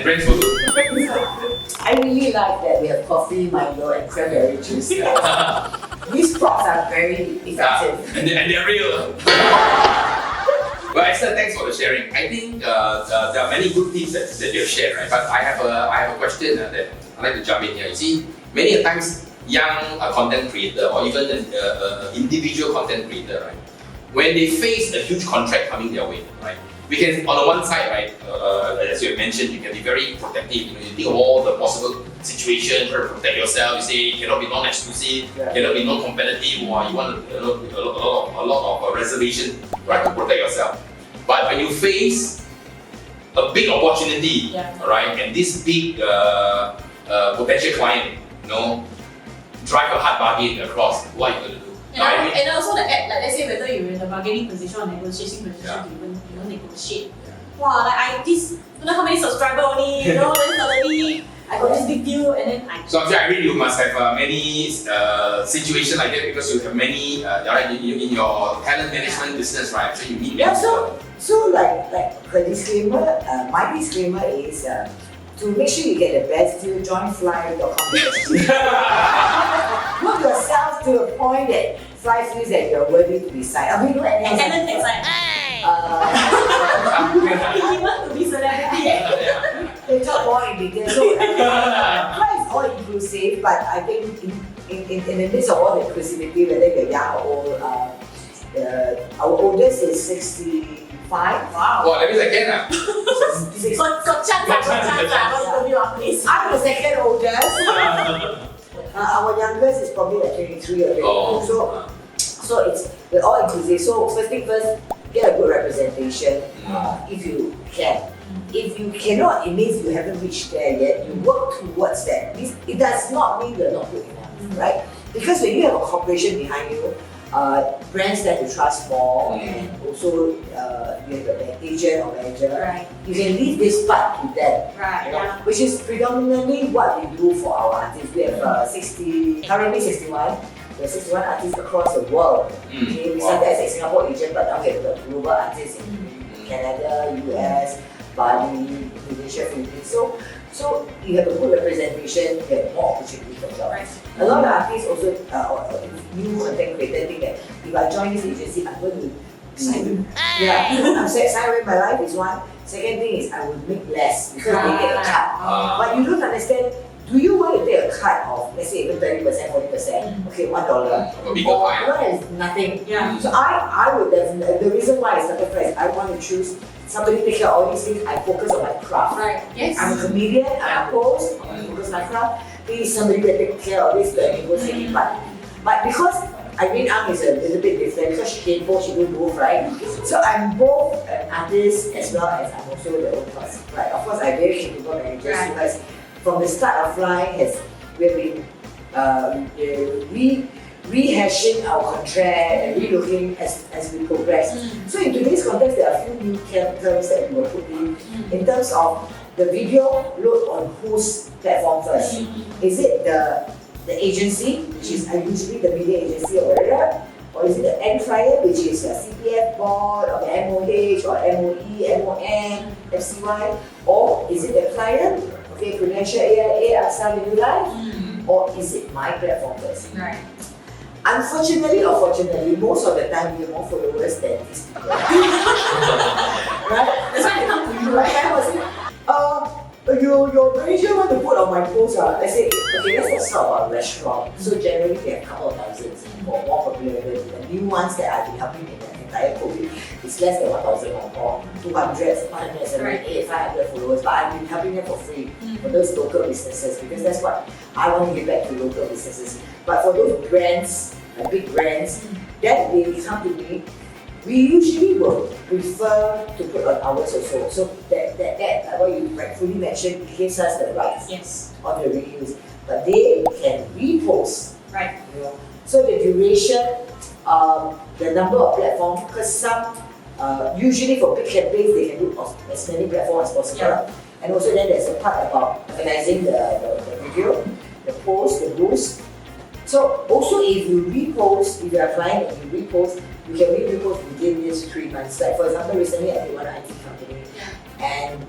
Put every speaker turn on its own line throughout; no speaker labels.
And brands will do.
I really like that we have coffee, Milo, and cranberry juice. These props are very effective.
And they're real. Well, Esther, thanks for the sharing. I think there are many good tips that you've shared, right? But I have a question that I'd like to jump in here. You see, many a times young content creator or even an individual content creator, right? When they face a huge contract coming their way, right? We can, on the one side, right, as you have mentioned, you can be very protective. You think of all the possible situations, try to protect yourself. You say you cannot be non-exclusive, cannot be non-competitive, or you want a lot of reservation, right, to protect yourself. But when you face a big opportunity, right, and this big potential client, drive a hard bargain across, what are you going to do?
And also the app, like let's say whether you're in a bargaining position or negotiation position to even negotiate. Wow, like I don't know how many subscribers only, then suddenly I got this big deal and then I.
So I'm sure Irene, you must have many situations like that because you have many in your talent management business, right? So you meet many people.
So like her disclaimer, my disclaimer is to make sure you get the best deal, join fly.com. Put yourself to a point that Fly feels that you're worthy to be signed. I mean, look at
and then it's like, he wants to be celebrity.
They talk more in detail. So Fly is all inclusive, but I think in the midst of all the inclusivity, whether you're young or old, our oldest is 65.
Wow, that means I can.
Got chance.
I'm the second oldest. Our youngest is probably like 23 or 22. So we're all inclusive. So first thing first, get a good representation if you can. If you cannot, it means you haven't reached there yet. You work towards that. It does not mean you're not good enough, right? Because when you have a corporation behind you, brands that you trust more, and also you have an agent or manager, you can leave this part to them, which is predominantly what we do for our artists. We have currently 61. We have 61 artists across the world. Okay? We started as a Singapore agent, but now we have global artists in Canada, US, Bali, Indonesia, Philippines. So you have a good representation, you have more opportunity for jobs. A lot of artists also, new content creators think that if I join this agency, I'm going to I'm satisfied my life is one. Second thing is I will make less because they get a cut. But you don't understand, do you want to take a cut of, let's say even 30%, 40%, okay, $1, or that is nothing. So I would definitely, the reason why I started Fly, I want to choose somebody take care of all these things. I focus on my craft. I'm a comedian, I'm a host, I focus on my craft. Please somebody that take care of this, the negotiating part. But because Irene Ang is a little bit different, because she came both, she do both, right? So I'm both an artist as well as I'm also the own person, right? Of course, I'm very capable manager because from the start of Fly, we've been rehashing our contract and relooking as we progress. So in today's context, there are a few new terms that we will put in terms of the video load on whose platform first. Is it the agency, which is usually the media agency or whatever, or is it the end client, which is a CPF board or the MOH or MOE, MOM, FCY, or is it the client, okay, Prudential, AIA, AXA, Manulife, or is it my platform first? Unfortunately or fortunately, most of the time we have more followers than these people. Right?
That's why they come to you,
right? I was like, your manager want to put on my post, let's say, okay, let's talk about restaurant. So generally they have a couple of thousands or more popular. The new ones that I've been helping in the entire COVID is less than 1,000 or more, 200, 178, 500 followers, but I've been helping them for free for those local businesses because that's what I want to give back to local businesses. But for those brands, big brands, then they come to me. We usually will prefer to put on ours also. So that what you rightfully mentioned, gives us the rights on the reuse. But they can repost. So the duration, the number of platforms, because some, usually for big campaigns, they can do as many platforms as possible. And also then there's a part about organizing the video, the post, the boost. So also if you repost, if you are applying and you repost, you can repost within these 3 months. Like for example, recently I did one IT company and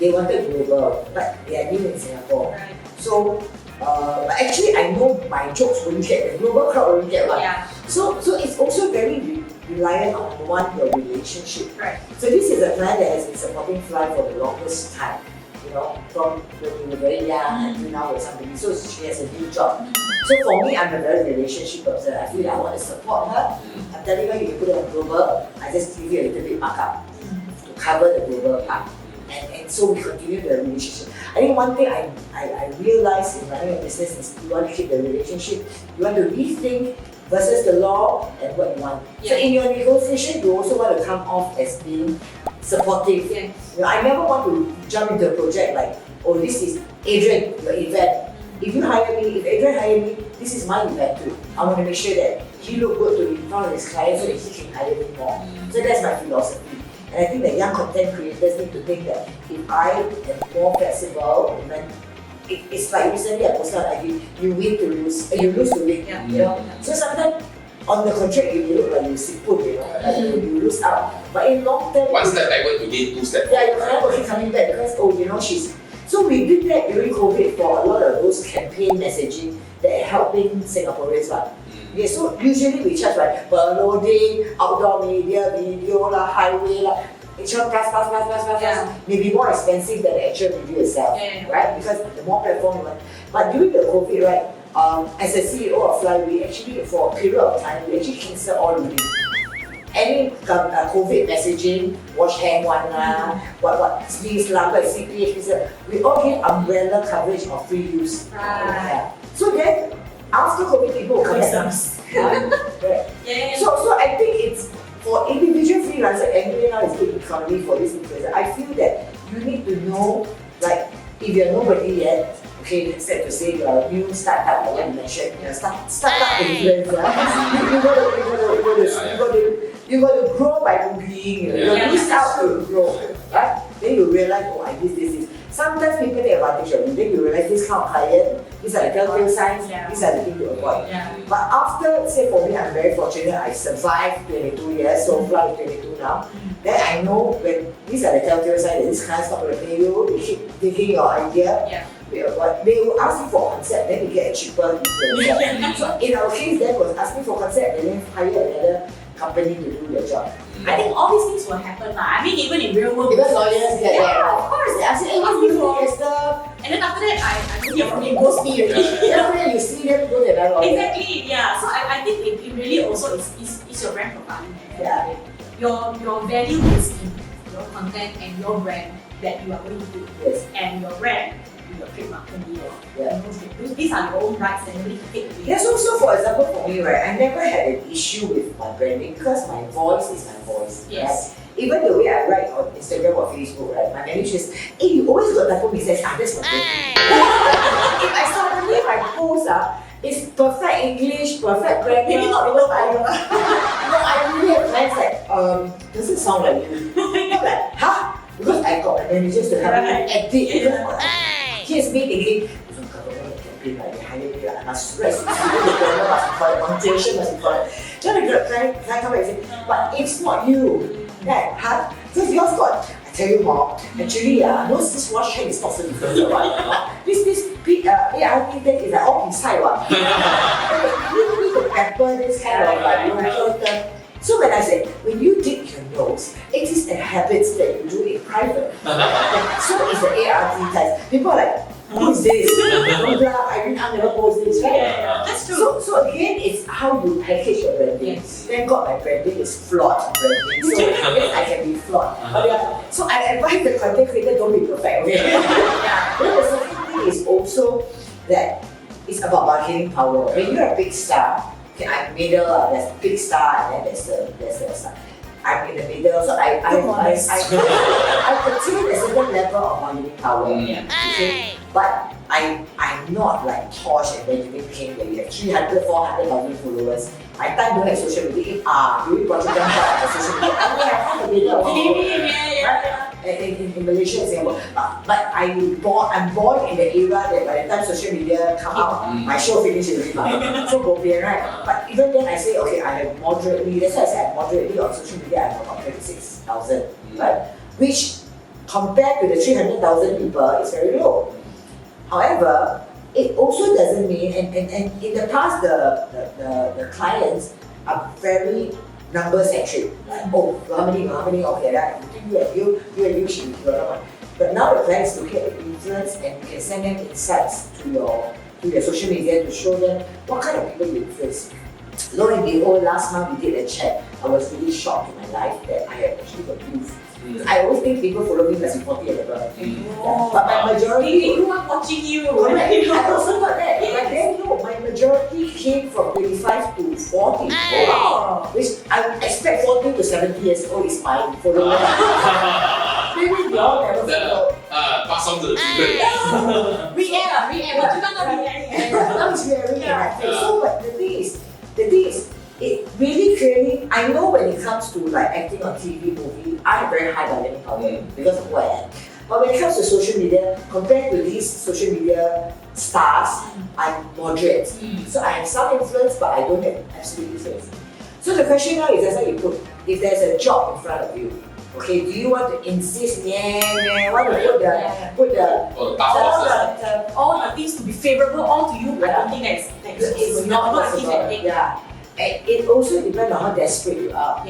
they wanted global, but they are new in Singapore.
Right.
So, but actually I know my jokes won't get, the global crowd won't get one.
Yeah.
So it's also very reliant on one, your relationship.
Right.
So this is a client that has been supporting Fly for the longest time. You know, from when we were very young until now with somebody. So she has a new job. So for me, I'm a very relationship person. I feel like I want to support her. I'm telling her you can put it on global. I just give you a little bit markup to cover the global part. And so we continue the relationship. I think one thing I realized in running a business is you want to keep the relationship. You want to rethink versus the law and what you want. So in your negotiation, you also want to come off as being supportive.
Yes.
You know, I never want to jump into a project like, oh, this is Adrian, your event. If you hire me, if Adrian hire me, this is my event too. I want to make sure that he look good to in front of his client so that he can hire me more. So that's my philosophy. And I think that young content creators need to think that if I am more flexible, then it's like recently I posted on IG, you win to lose, you lose to win.
Yeah.
You know? So sometimes on the contract you look like you siput, you know, like you lose out. But in long term,
one step backward to gain two steps.
yeah, your client will keep coming back because you know she's. So we did that during COVID for a lot of those campaign messaging that are helping Singaporeans, right? Okay, so usually we charge like per loading, outdoor media, video lah, highway lah. It's plus,
Yeah.
maybe more expensive than the actual review itself, right? Because the more platform you want. But during the COVID, right, as a CEO of Fly, we actually, for a period of time, we actually cancel all review. Any COVID messaging, wash hand one lah, what sneeze lah, what CPH, we all get umbrella coverage of free use.
Right.
So then, after COVID, people will come back.
Yeah.
So I think it's for individual freelancer, and now is good economy for this influencer. I feel that you need to know, like, if you're nobody yet, okay, except to say you're a new startup, like what you mentioned, you know, startup influencer. You got to grow by being, you know, you miss out to grow, right? Then you realize, oh, I did this. Sometimes people take advantage of you. Then you realize this kind of client, these are the telltale signs, these are the things to avoid.
Yeah.
But after, say for me, I'm very fortunate, I survived 22 years, so far is 22 now. Then I know when these are the telltale signs that this client's not going to pay you, they keep digging your idea.
Yeah.
They will ask you for concept, then you get a cheaper influencer. So in our case, then was asking for concept and then hire another company to do their job.
I think all these things will happen. I mean, even in real world.
Because lawyers get that.
of course.
They ask you, hey, what's this for stuff?
And then after that, I don't hear from him, ghost me already.
Then after that, you see them go to another lawyer.
Exactly, yeah. So I think it really also is your brand profiling.
Yeah.
Your value is in your content and your brand that you are going to do.
Yes.
And your brand, your trademark can be your.
Yeah.
These are your own rights and nobody can take away.
Yes, also for example for me, right, I never had an issue with my branding because my voice is my voice.
Yes.
Right? Even the way I write on Instagram or Facebook, right, my manager says, hey, you always got typo mistakes. That's my branding. If I suddenly my post, it's perfect English, perfect grammar.
Maybe not below bio.
No, I really have clients like, does it sound like you? I'm like, huh? Because I got my managers to help me edit. Here's me thinking, campaign, like, they hire me, like, I must stress, must be correct, punctuation must be correct. Then the client come back and say, but it's not you. Right? Huh? So yours got, I tell you more, actually, this wash hand is not so difficult, right? This ART thing is like all inside, what? You need to pepper this kind of like local term. So when I say, when you dip your nose, it is a habit that you do in private. So is the ART test. People are like, who is this? Irene Ang never post this, right?
Yeah, that's true.
So again, it's how you package your branding.
Yes.
Thank God my branding is flawed branding. So yes, I can be flawed. So I advise the content creator don't be perfect, okay? Then the second thing is also that it's about bargaining power. When you're a big star, okay, I'm middle, there's a big star and then there's the star. I'm in the middle, so I contain a certain level of bargaining power. Okay? But I'm not like Tosh and Benjamin King where you have 300, 400,000 followers. My time don't have social media. During Project Jump I have social media. I only have half a million. In Malaysia and Singapore. But I'm born in the era that by the time social media come out, my show finishes already. So go right? But even then I say, okay, I have moderately, that's why I said moderately on social media I have about 26,000, right? Which compared to the 300,000 people, it's very low. However, it also doesn't mean, and in the past, the clients are very number centric. Like, oh, how many, okay, right, you and you should be the one. But now the clients look at the influence and you can send them insights to your social media to show them what kind of people you influence. Lo and behold, last month we did a check. I was really shocked in my life that I had actually got youth. I always think people follow me must be 40 and above. But my majority...
They grew up watching you.
Correct. I also got that. But then no, my majority came from 25 to 40.
Wow.
Which I expect 40 to 70 years old is fine. Follow maybe we all never follow.
Pass on to the children.
Re-air. But you can't re-air.
Now it's very interactive. So, but the thing is, it really clearly, I know when it comes to like acting on TV, movie, I have very high bargaining power because of who I am. But when it comes to social media, compared to these social media stars, I'm moderate. So I have some influence, but I don't have absolute influence. So the question now is, as you put, if there's a job in front of you, okay, do you want to insist, want to put the
all the things to be favorable all to you, I don't think
it's not possible. And it also depends on how desperate you are.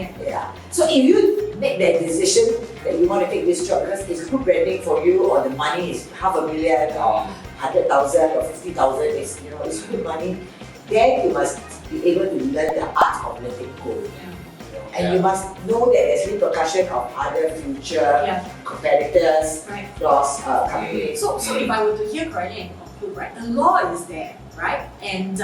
So if you make that decision that you want to take this job because it's good branding for you, or the money is $500,000 or 100,000 or 50,000, it's good money, then you must be able to learn the art of letting go. And you must know that there's repercussion of other future competitors, cross companies.
So if I were to hear correctly and conclude, right, the law is there, right? And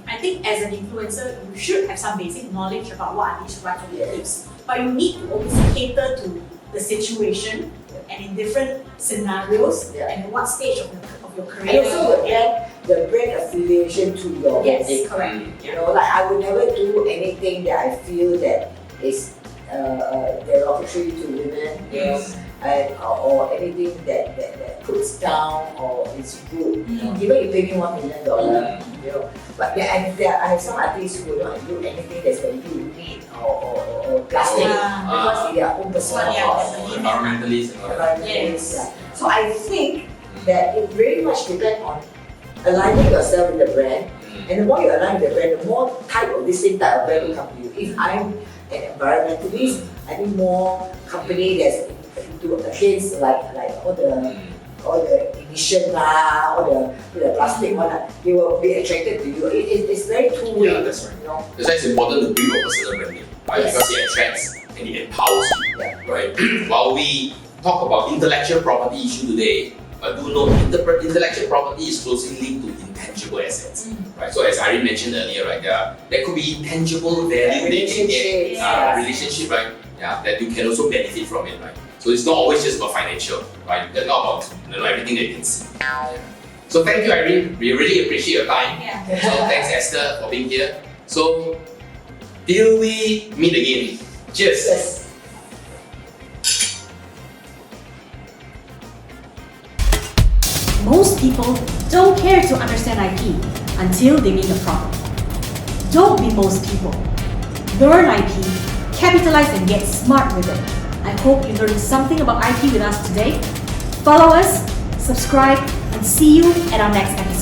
I think as an influencer, you should have some basic knowledge about what are these rights and objectives. But you need to always cater to the situation and in different scenarios and at what stage of your career.
And also the brand affiliation to your branding.
Correct.
Like I would never do anything that I feel that is derogatory to women, or anything that puts down or is rude. Even if you pay me $1 million, But I have some artists who will not do anything that's going to do meat or plastic because they are own personal cost.
Environmentalists.
So I think that it very much depends on aligning yourself with the brand. And the more you align with the brand, the more type of this same type of brand will come to you. If I'm an environmentalist, I think more company that's into against like all the emission all the plastic they will be attracted to you. It's very two-way.
Yeah, that's right. That's why it's important to build your personal branding, right? Because it attracts and it empowers you, right? While we talk about intellectual property issue today, do note intellectual property is closely linked to intangible assets, right? So as Irene mentioned earlier, right, there could be intangible value relationship, right? That you can also benefit from it, right? So it's not always just about financial, right? It's not about everything that you can see. So thank you, Irene. We really appreciate your time. So thanks, Esther, for being here. So till we meet again. Cheers.
Yes.
Most people don't care to understand IP until they make a problem. Don't be most people. Learn IP, capitalize and get smart with it. I hope you learned something about IP with us today. Follow us, subscribe, and see you at our next episode.